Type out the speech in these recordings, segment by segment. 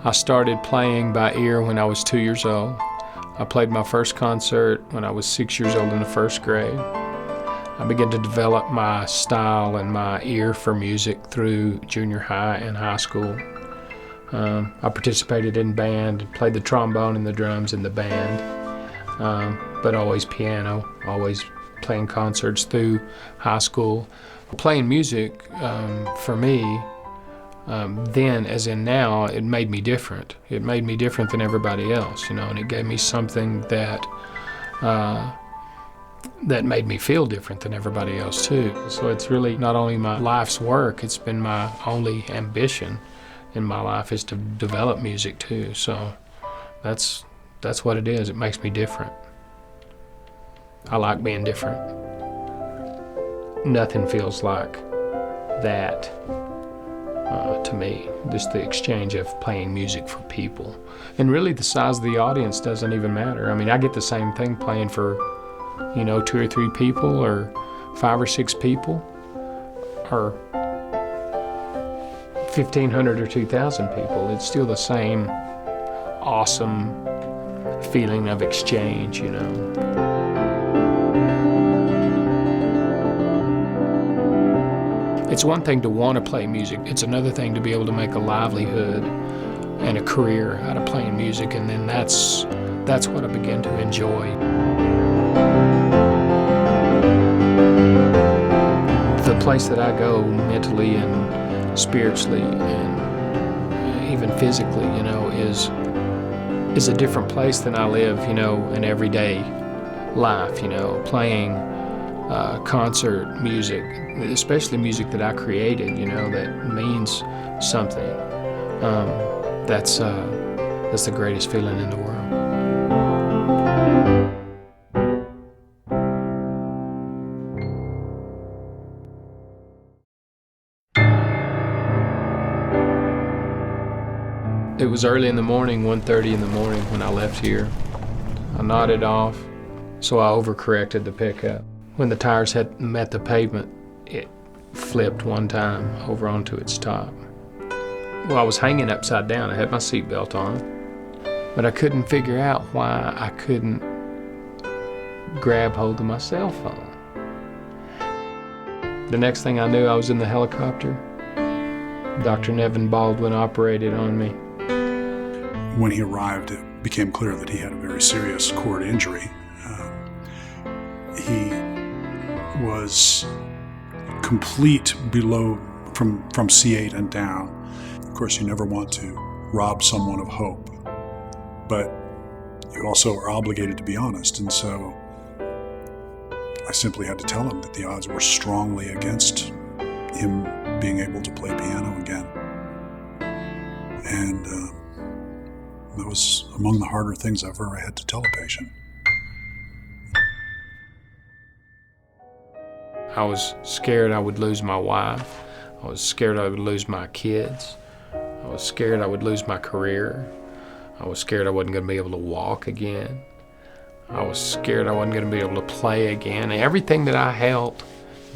I started playing by ear when I was 2 years old. I played my first concert when I was 6 years old in the first grade. I began to develop my style and my ear for music through junior high and high school. I participated in band, played the trombone and the drums in the band, but always piano, always playing concerts through high school. Playing music, for me, then as in now, it made me different. It made me different than everybody else, and it gave me something that made me feel different than everybody else too. So it's really not only my life's work, it's been my only ambition in my life is to develop music too. So that's what it is. It makes me different. I like being different. Nothing feels like that to me, just the exchange of playing music for people. And really the size of the audience doesn't even matter. I mean, I get the same thing playing for 2 or 3 people or 5 or 6 people or 1,500 or 2,000 people. It's still the same awesome feeling of exchange, It's one thing to want to play music. It's another thing to be able to make a livelihood and a career out of playing music, and then that's what I began to enjoy. The place that I go mentally and spiritually and even physically, is a different place than I live, in everyday life, playing concert music, especially music that I created, that means something. That's the greatest feeling in the world. It was early in the morning, 1:30 in the morning when I left here. I nodded off, so I overcorrected the pickup. When the tires had met the pavement, it flipped one time over onto its top. Well, I was hanging upside down. I had my seatbelt on, but I couldn't figure out why I couldn't grab hold of my cell phone. The next thing I knew, I was in the helicopter. Dr. Nevin Baldwin operated on me. When he arrived, it became clear that he had a very serious cord injury. He was complete below from C8 and down. Of course, you never want to rob someone of hope, but you also are obligated to be honest, and so I simply had to tell him that the odds were strongly against him being able to play piano again. And that was among the harder things I've ever had to tell a patient. I was scared I would lose my wife. I was scared I would lose my kids. I was scared I would lose my career. I was scared I wasn't going to be able to walk again. I was scared I wasn't going to be able to play again. Everything that I held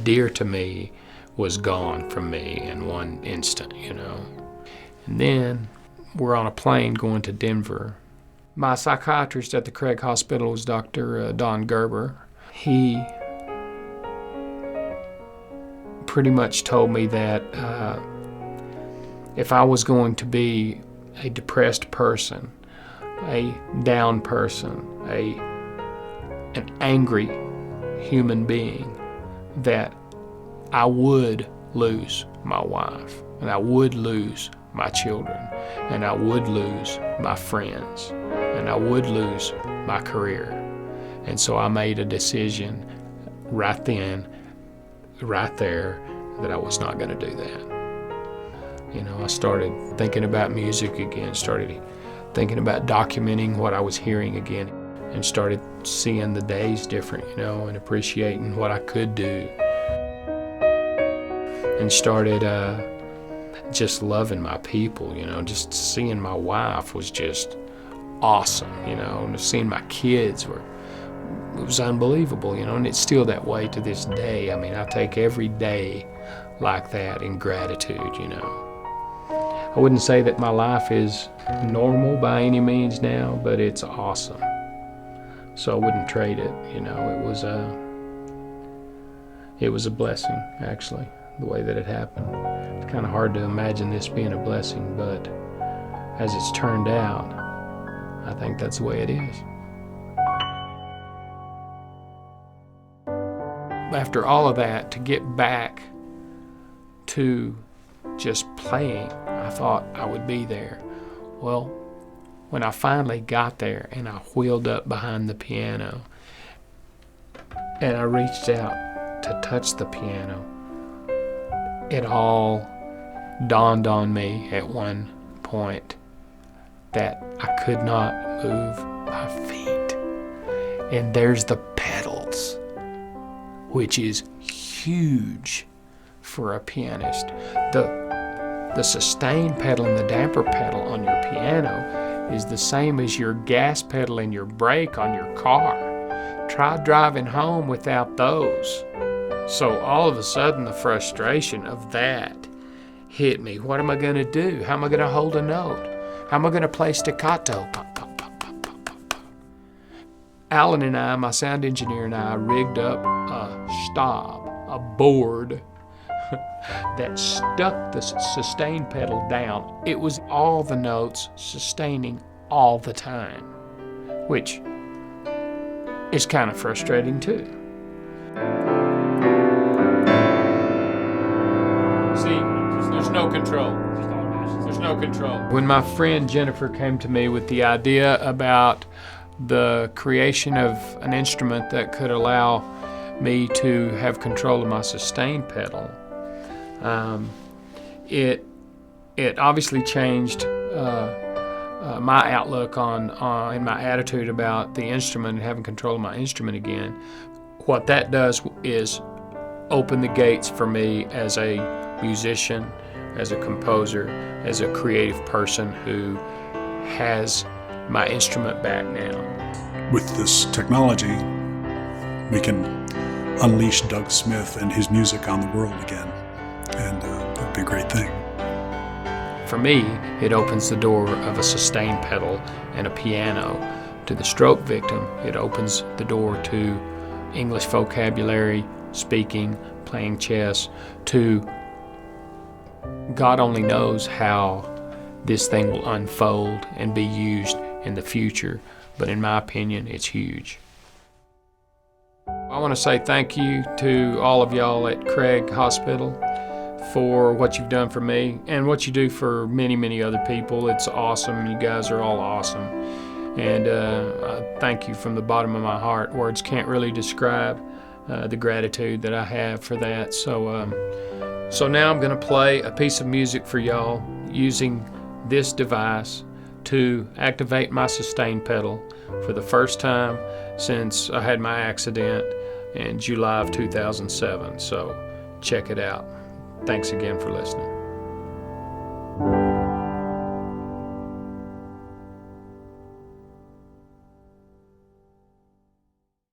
dear to me was gone from me in one instant, And then we're on a plane going to Denver. My psychiatrist at the Craig Hospital was Dr. Don Gerber. He pretty much told me that if I was going to be a depressed person, a down person, an angry human being, that I would lose my wife, and I would lose my children, and I would lose my friends, and I would lose my career. And so I made a decision right then, right there, that I was not going to do that. I started thinking about music again, started thinking about documenting what I was hearing again, and started seeing the days different, and appreciating what I could do. And started just loving my people, just seeing my wife was just awesome, and seeing my kids it was unbelievable, and it's still that way to this day. I mean, I take every day like that in gratitude, I wouldn't say that my life is normal by any means now, but it's awesome. So I wouldn't trade it. You know, it was a blessing, actually, the way that it happened. It's kind of hard to imagine this being a blessing, but as it's turned out, I think that's the way it is. After all of that, to get back to just playing, I thought I would be there. Well, when I finally got there and I wheeled up behind the piano and I reached out to touch the piano, it all dawned on me at one point that I could not move my feet. And there's the pedals, which is huge for a pianist. The sustain pedal and the damper pedal on your piano is the same as your gas pedal and your brake on your car. Try driving home without those. So all of a sudden the frustration of that hit me. What am I going to do? How am I going to hold a note? How am I going to play staccato? Pop, pop, pop, pop, pop, pop, pop. Alan and I, my sound engineer and I, rigged up a board that stuck the sustain pedal down. It was all the notes sustaining all the time, which is kind of frustrating too. See, there's no control. There's no control. When my friend Jennifer came to me with the idea about the creation of an instrument that could allow me to have control of my sustain pedal, it obviously changed my outlook on and my attitude about the instrument and having control of my instrument again. What that does is open the gates for me as a musician, as a composer, as a creative person who has my instrument back now. With this technology, we can unleash Doug Smith and his music on the world again, and that'd be a great thing. For me, it opens the door of a sustain pedal and a piano. To the stroke victim, it opens the door to English vocabulary, speaking, playing chess, to God only knows how this thing will unfold and be used in the future, but in my opinion, it's huge. I want to say thank you to all of y'all at Craig Hospital for what you've done for me and what you do for many, many other people. It's awesome. You guys are all awesome. And I thank you from the bottom of my heart. Words can't really describe the gratitude that I have for that. So now I'm going to play a piece of music for y'all using this device to activate my sustain pedal for the first time since I had my accident in July of 2007. So check it out. Thanks again for listening.